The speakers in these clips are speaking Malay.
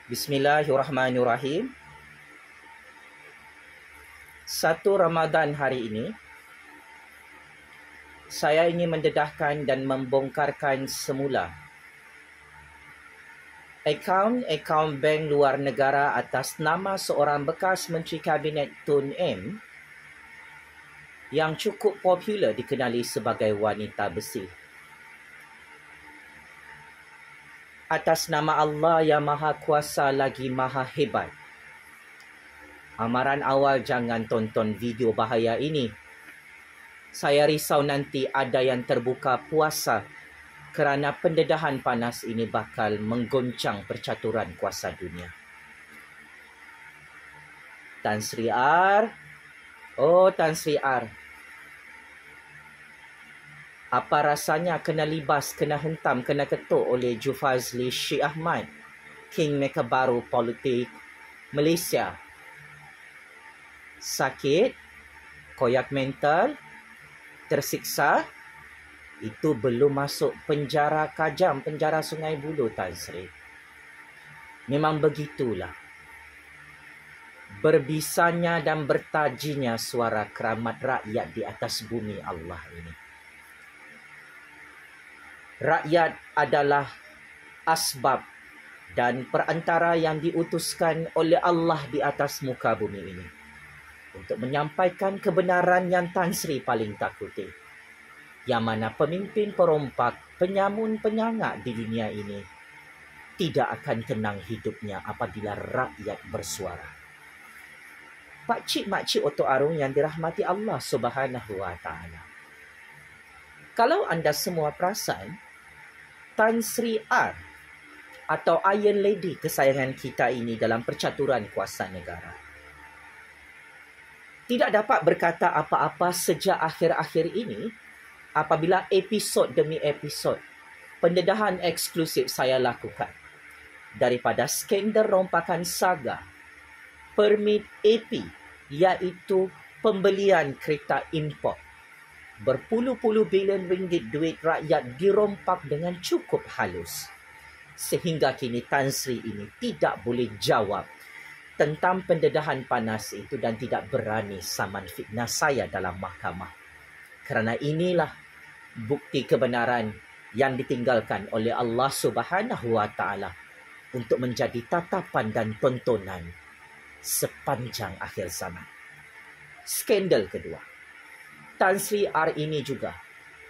Bismillahirrahmanirrahim. 1 Ramadan hari ini, saya ingin mendedahkan dan membongkarkan semula akaun bank luar negara atas nama seorang bekas Menteri Kabinet Tun M yang cukup popular dikenali sebagai wanita besi. Atas nama Allah yang Maha Kuasa lagi Maha Hebat, amaran awal jangan tonton video bahaya ini. Saya risau nanti ada yang terbuka puasa kerana pendedahan panas ini bakal menggoncang percaturan kuasa dunia. Tan Sri R. Oh, Tan Sri R. Apa rasanya kena libas, kena hentam, kena ketuk oleh Jufazli Syekh Ahmad, Kingmaker baru politik Malaysia? Sakit, koyak mental, tersiksa, itu belum masuk penjara Kajam, penjara Sungai Buloh, Tan Sri. Memang begitulah. Berbisanya dan bertajinya suara keramat rakyat di atas bumi Allah ini. Rakyat adalah asbab dan perantara yang diutuskan oleh Allah di atas muka bumi ini untuk menyampaikan kebenaran yang Tan Sri paling takuti, yang mana pemimpin perompak, penyamun penyangak di dunia ini tidak akan tenang hidupnya apabila rakyat bersuara. Pakcik-makcik Otok Arung yang dirahmati Allah Subhanahu Wa Taala, kalau anda semua perasan, Tan Sri R atau Iron Lady kesayangan kita ini dalam percaturan kuasa negara tidak dapat berkata apa-apa sejak akhir-akhir ini apabila episod demi episod pendedahan eksklusif saya lakukan daripada skandal rompakan Saga, permit AP iaitu pembelian kereta import. Berpuluh-puluh bilion ringgit duit rakyat dirompak dengan cukup halus. Sehingga kini Tan Sri ini tidak boleh jawab tentang pendedahan panas itu dan tidak berani saman fitnah saya dalam mahkamah. Kerana inilah bukti kebenaran yang ditinggalkan oleh Allah Subhanahu Wa Taala untuk menjadi tatapan dan tontonan sepanjang akhir zaman. Skandal kedua, Tan Sri R ini juga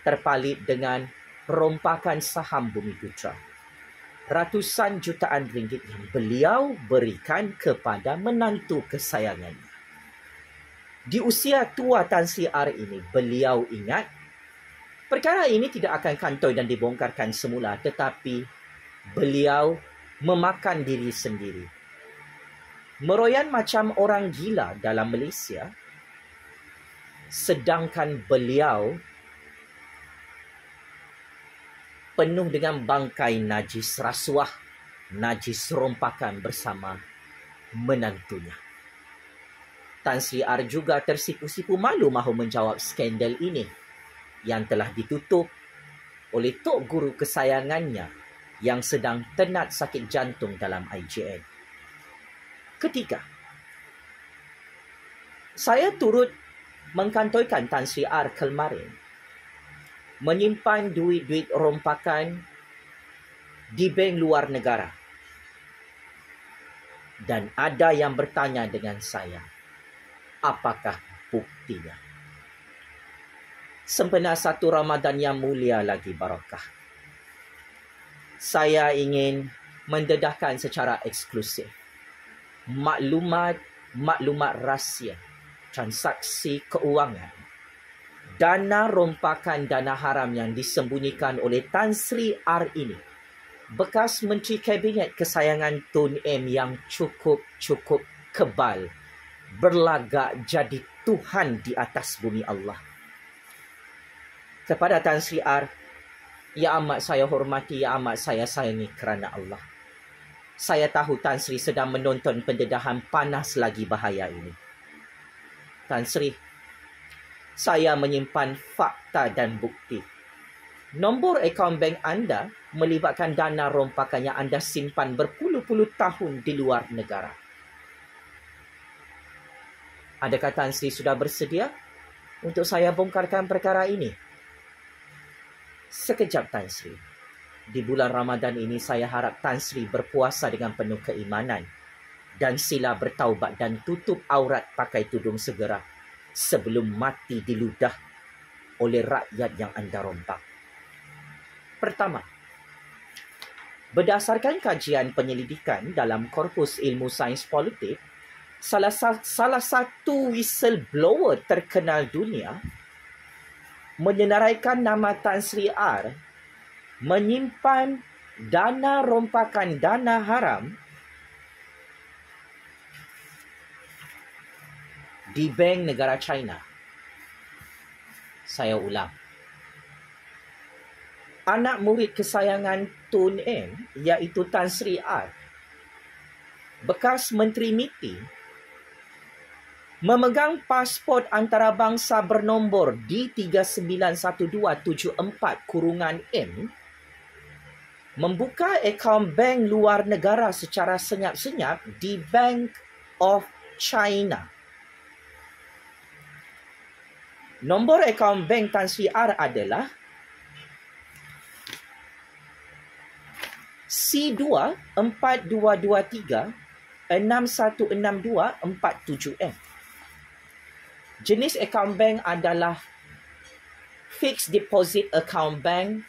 terpalit dengan rompakan saham Bumiputra. Ratusan jutaan ringgit yang beliau berikan kepada menantu kesayangannya. Di usia tua Tan Sri R ini, beliau ingat perkara ini tidak akan kantoi dan dibongkarkan semula, tetapi beliau memakan diri sendiri. Meroyan macam orang gila dalam Malaysia, sedangkan beliau penuh dengan bangkai najis rasuah, najis rompakan bersama menantunya. Tan Sri R juga tersipu-sipu malu mahu menjawab skandal ini yang telah ditutup oleh tok guru kesayangannya yang sedang tenat sakit jantung dalam IJN. Ketiga, saya turut mengkantoikan Tan Sri R kemarin menyimpan duit-duit rompakan di bank luar negara. Dan ada yang bertanya dengan saya, apakah buktinya? Sempena 1 Ramadan yang mulia lagi barakah, saya ingin mendedahkan secara eksklusif maklumat rahsia transaksi keuangan, dana rompakan dana haram yang disembunyikan oleh Tan Sri R ini, bekas Menteri Kabinet kesayangan Tun M yang cukup kebal, berlagak jadi Tuhan di atas bumi Allah. Kepada Tan Sri R, yang amat saya hormati, yang amat saya sayangi kerana Allah, saya tahu Tan Sri sedang menonton pendedahan panas lagi bahaya ini. Tan Sri, saya menyimpan fakta dan bukti. Nombor akaun bank anda melibatkan dana rompakan yang anda simpan berpuluh-puluh tahun di luar negara. Adakah Tan Sri sudah bersedia untuk saya bongkarkan perkara ini? Sekejap, Tan Sri. Di bulan Ramadan ini saya harap Tan Sri berpuasa dengan penuh keimanan dan sila bertaubat dan tutup aurat pakai tudung segera sebelum mati diludah oleh rakyat yang anda rompak. Pertama, berdasarkan kajian penyelidikan dalam korpus ilmu sains politik, salah satu whistleblower terkenal dunia menyenaraikan nama Tan Sri R menyimpan dana rompakan dana haram di bank negara China. Saya ulang. Anak murid kesayangan Tun M, iaitu Tan Sri R, bekas Menteri MITI, memegang pasport antarabangsa bernombor D391274-M, membuka akaun bank luar negara secara senyap-senyap di Bank of China. Nombor akaun bank Tan Sri R adalah C24223616247M. Jenis akaun bank adalah fixed deposit account bank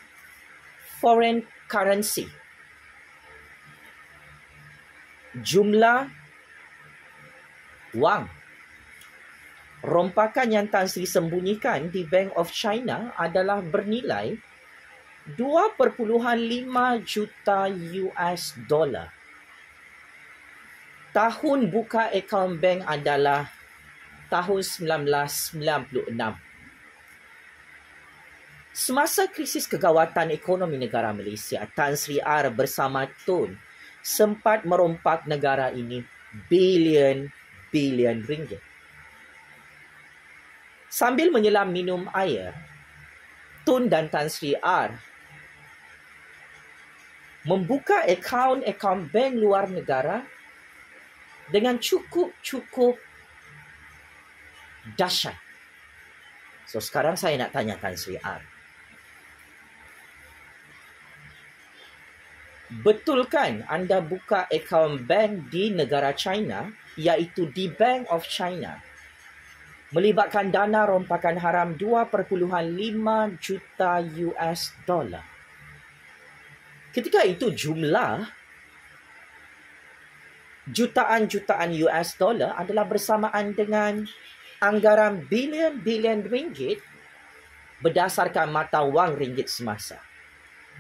foreign currency. Jumlah wang rompakan yang Tan Sri sembunyikan di Bank of China adalah bernilai 2.5 juta US dollar. Tahun buka akaun bank adalah tahun 1996. Semasa krisis kegawatan ekonomi negara Malaysia, Tan Sri R bersama Tun sempat merompak negara ini bilion ringgit. Sambil menyelam minum air, Tun dan Tan Sri R membuka akaun bank luar negara dengan cukup dahsyat. So sekarang saya nak tanya Tan Sri R, betulkan anda buka akaun bank di negara China, iaitu di Bank of China, melibatkan dana rompakan haram 2.5 juta US dollar? Ketika itu jumlah jutaan US dollar adalah bersamaan dengan anggaran bilion ringgit berdasarkan mata wang ringgit semasa.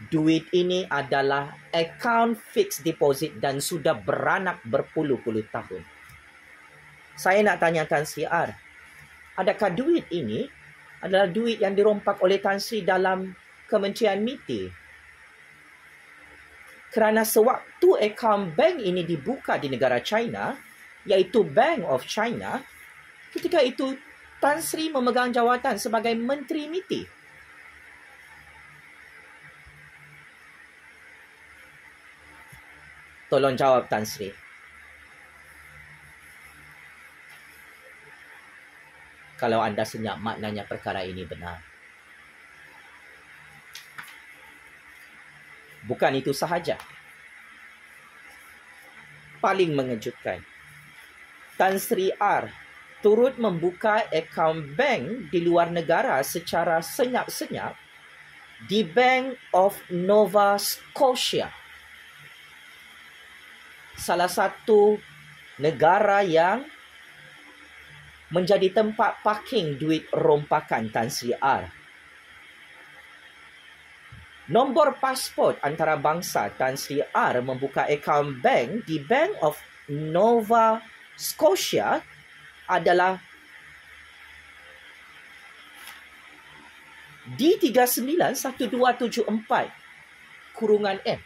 Duit ini adalah akaun fixed deposit dan sudah beranak berpuluh-puluh tahun. Saya nak tanyakan Sri R, adakah duit ini adalah duit yang dirompak oleh Tan Sri dalam Kementerian MITI? Kerana sewaktu akaun bank ini dibuka di negara China, iaitu Bank of China, ketika itu Tan Sri memegang jawatan sebagai Menteri MITI. Tolong jawab, Tan Sri. Kalau anda senyap, maknanya perkara ini benar. Bukan itu sahaja. Paling mengejutkan, Tan Sri R turut membuka akaun bank di luar negara secara senyap-senyap di Bank of Nova Scotia, salah satu negara yang menjadi tempat parking duit rompakan Tan Sri R. Nombor pasport antarabangsa Tan Sri R membuka akaun bank di Bank of Nova Scotia adalah D391274-M.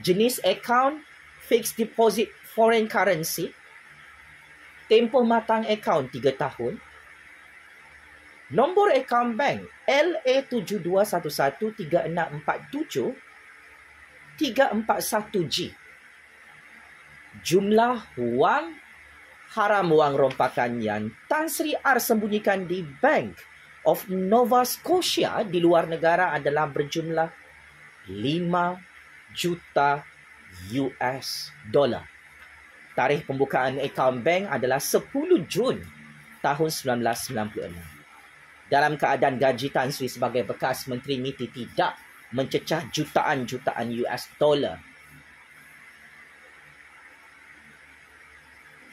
Jenis akaun fixed deposit foreign currency. Tempoh matang akaun 3 tahun. Nombor akaun bank LA72113647-341G. Jumlah wang haram wang rompakan yang Tan Sri R sembunyikan di Bank of Nova Scotia di luar negara adalah berjumlah 5 juta US dollar. Tarikh pembukaan akaun bank adalah 10 Jun tahun 1996. Dalam keadaan gaji Tan Sri sebagai bekas Menteri MITI tidak mencecah jutaan-jutaan US dollar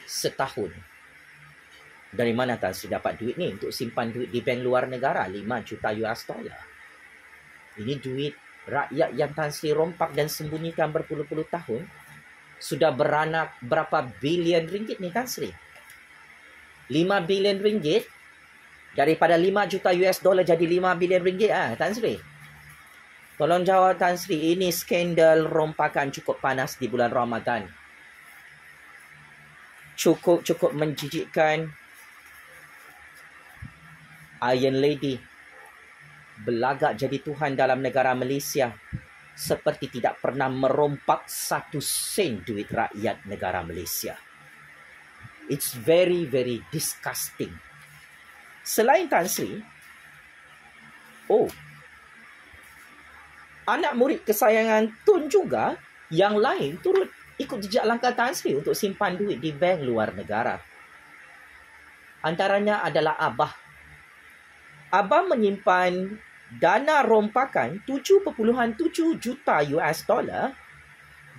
setahun. Dari mana Tan Sri dapat duit ni untuk simpan duit di bank luar negara 5 juta US dollar? Ini duit rakyat yang Tan Sri rompak dan sembunyikan berpuluh-puluh tahun. Sudah beranak berapa bilion ringgit ni Tan Sri? 5 bilion ringgit. Daripada 5 juta US dollar jadi 5 bilion ringgit Tan Sri. Tolong jawab Tan Sri, ini skandal rompakan cukup panas di bulan Ramadan. Cukup menjijikkan. Iron Lady berlagak jadi Tuhan dalam negara Malaysia seperti tidak pernah merompak 1 sen duit rakyat negara Malaysia. It's very, very disgusting. Selain Tan Sri, anak murid kesayangan Tun juga yang lain turut ikut jejak langkah Tan Sri untuk simpan duit di bank luar negara. Antaranya adalah Abah. Abah menyimpan dana rompakan 7.7 juta US dollar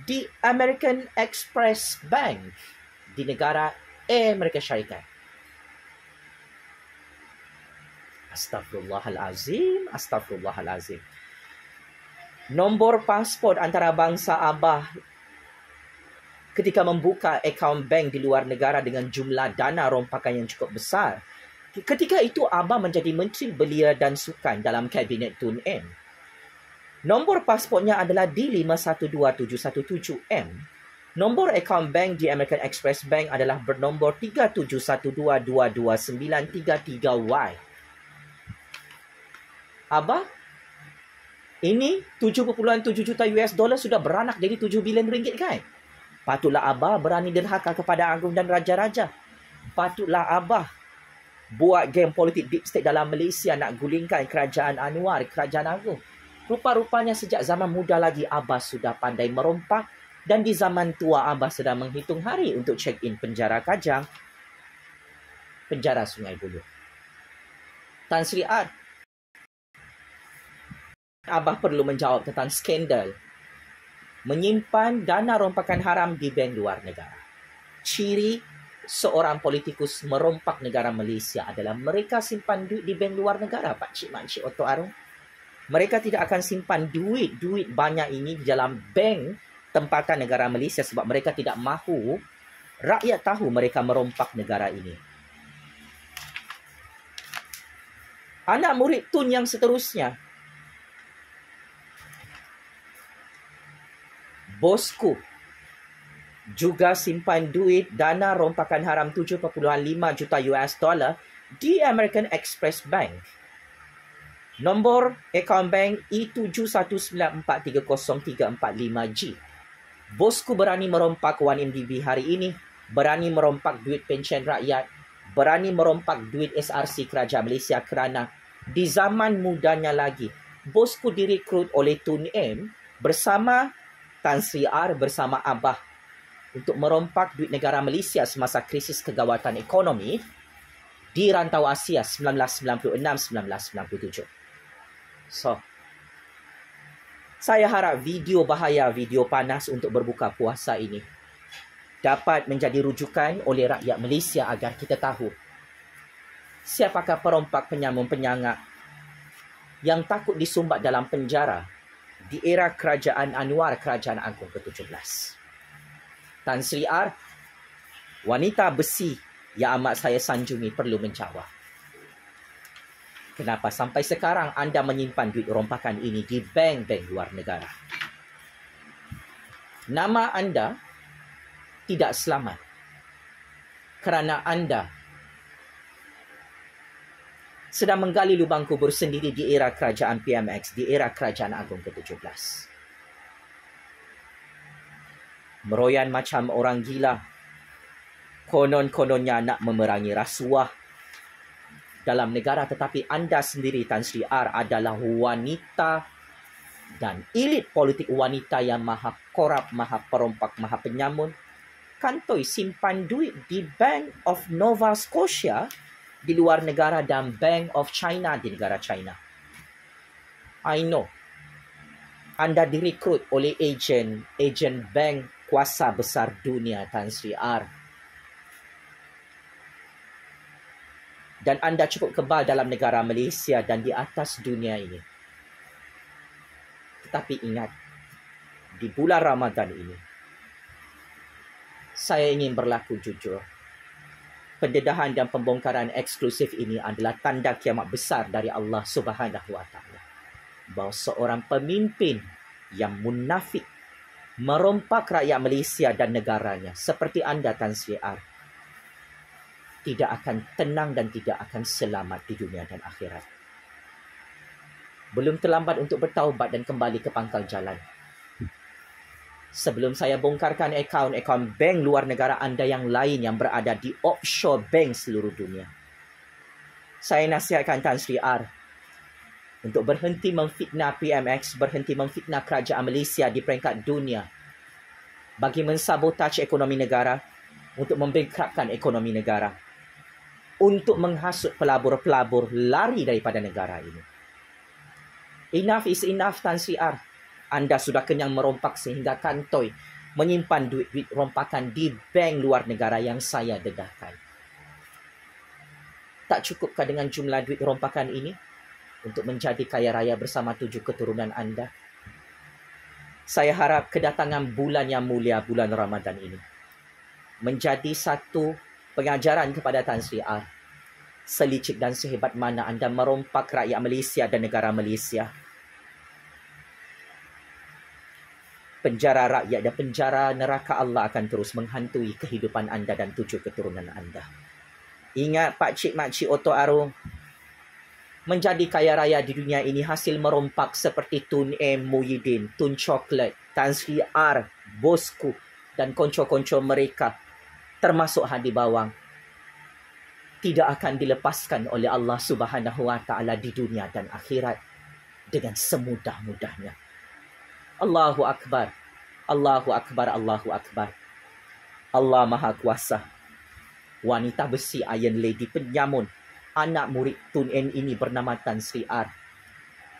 di American Express Bank di negara Amerika Syarikat. Astaghfirullahalazim, astaghfirullahalazim. Nombor pasport antarabangsa Abah ketika membuka akaun bank di luar negara dengan jumlah dana rompakan yang cukup besar. Ketika itu Abah menjadi Menteri Belia dan Sukan dalam Kabinet Tun M. Nombor pasportnya adalah D512717M. Nombor akaun bank di American Express Bank adalah bernombor 3712229933Y. Abah, ini 7.7 juta US dollar sudah beranak jadi 7 bilion ringgit kan? Patutlah Abah berani derhaka kepada Agung dan Raja-Raja. Patutlah Abah buat game politik deep state dalam Malaysia nak gulingkan kerajaan Anwar, kerajaan Agung. Rupa-rupanya sejak zaman muda lagi Abah sudah pandai merompak dan di zaman tua Abah sedang menghitung hari untuk check-in penjara Kajang, penjara Sungai Buloh. Tan Sri R, Abah perlu menjawab tentang skandal menyimpan dana rompakan haram di bank luar negara. Ciri seorang politikus merompak negara Malaysia adalah mereka simpan duit di bank luar negara, Pak Cik Mak Cik Oto Arung. Mereka tidak akan simpan duit banyak ini di dalam bank tempatan negara Malaysia sebab mereka tidak mahu rakyat tahu mereka merompak negara ini. Anak murid Tun yang seterusnya, bosku, juga simpan duit dana rompakan haram 7.5 juta US dollar di American Express Bank. Nombor akaun bank E7194303445G. Bosku berani merompak 1MDB hari ini, berani merompak duit pension rakyat, berani merompak duit SRC Kerajaan Malaysia kerana di zaman mudanya lagi, bosku direkrut oleh Tun M bersama Tan Sri R bersama Abah untuk merompak duit negara Malaysia semasa krisis kegawatan ekonomi di rantau Asia 1996-1997. So, saya harap video bahaya, video panas untuk berbuka puasa ini dapat menjadi rujukan oleh rakyat Malaysia agar kita tahu siapakah perompak penyamun-penyangak yang takut disumbat dalam penjara di era kerajaan Anwar, Kerajaan Agung ke-17. Tan Sri R, wanita besi yang amat saya sanjungi perlu menjawab. Kenapa sampai sekarang anda menyimpan duit rompakan ini di bank-bank luar negara? Nama anda tidak selamat kerana anda sedang menggali lubang kubur sendiri di era kerajaan PMX, di era kerajaan agung ke-17. Meroyan macam orang gila. Konon-kononnya nak memerangi rasuah dalam negara, tetapi anda sendiri Tan Sri R adalah wanita dan elit politik wanita yang maha korup, maha perompak, maha penyamun. Kantoi simpan duit di Bank of Nova Scotia di luar negara dan Bank of China di negara China. I know. Anda direkrut oleh ejen bank kuasa besar dunia Tan Sri R. Dan anda cukup kebal dalam negara Malaysia dan di atas dunia ini. Tetapi ingat, di bulan Ramadan ini, saya ingin berlaku jujur. Pendedahan dan pembongkaran eksklusif ini adalah tanda kiamat besar dari Allah Subhanahu Wa Taala. Bahawa seorang pemimpin yang munafik merompak rakyat Malaysia dan negaranya seperti anda Tan Sri R tidak akan tenang dan tidak akan selamat di dunia dan akhirat. Belum terlambat untuk bertaubat dan kembali ke pangkal jalan. Sebelum saya bongkarkan akaun bank luar negara anda yang lain yang berada di offshore bank seluruh dunia, saya nasihatkan Tan Sri R untuk berhenti memfitnah PMX, berhenti memfitnah kerajaan Malaysia di peringkat dunia bagi mensabotase ekonomi negara, untuk membengkakkan ekonomi negara, untuk menghasut pelabur-pelabur lari daripada negara ini. Enough is enough Tan Sri R. Anda sudah kenyang merompak sehingga kantoi menyimpan duit rompakan di bank luar negara yang saya dedahkan. Tak cukupkah dengan jumlah duit rompakan ini untuk menjadi kaya raya bersama 7 keturunan anda? Saya harap kedatangan bulan yang mulia, bulan Ramadan ini, menjadi satu pengajaran kepada Tan Sri R. Selicik dan sehebat mana anda merompak rakyat Malaysia dan negara Malaysia, penjara rakyat dan penjara neraka Allah akan terus menghantui kehidupan anda dan 7 keturunan anda. Ingat pakcik makcik Oto Arung, menjadi kaya raya di dunia ini hasil merompak seperti Tun M. Muhyiddin, Tun Chocolate, Tan Sri R, bosku dan konco-konco mereka, termasuk Hadi Bawang, tidak akan dilepaskan oleh Allah Subhanahu Wa Taala di dunia dan akhirat dengan semudah-mudahnya. Allahu Akbar, Allahu Akbar, Allahu Akbar. Allah Maha Kuasa. Wanita besi Iron Lady penyamun, anak murid Tun N ini bernama Tan Sri R,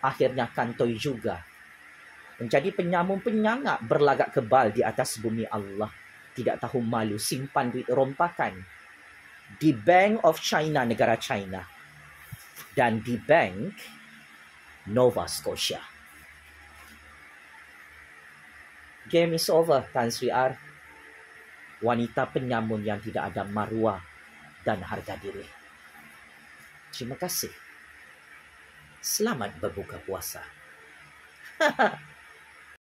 akhirnya kantoi juga menjadi penyamun penyangak berlagak kebal di atas bumi Allah. Tidak tahu malu simpan duit rompakan di Bank of China, negara China, dan di Bank Nova Scotia. Game is over, Tan Sri R. Wanita penyamun yang tidak ada maruah dan harga diri. Terima kasih. Selamat berbuka puasa.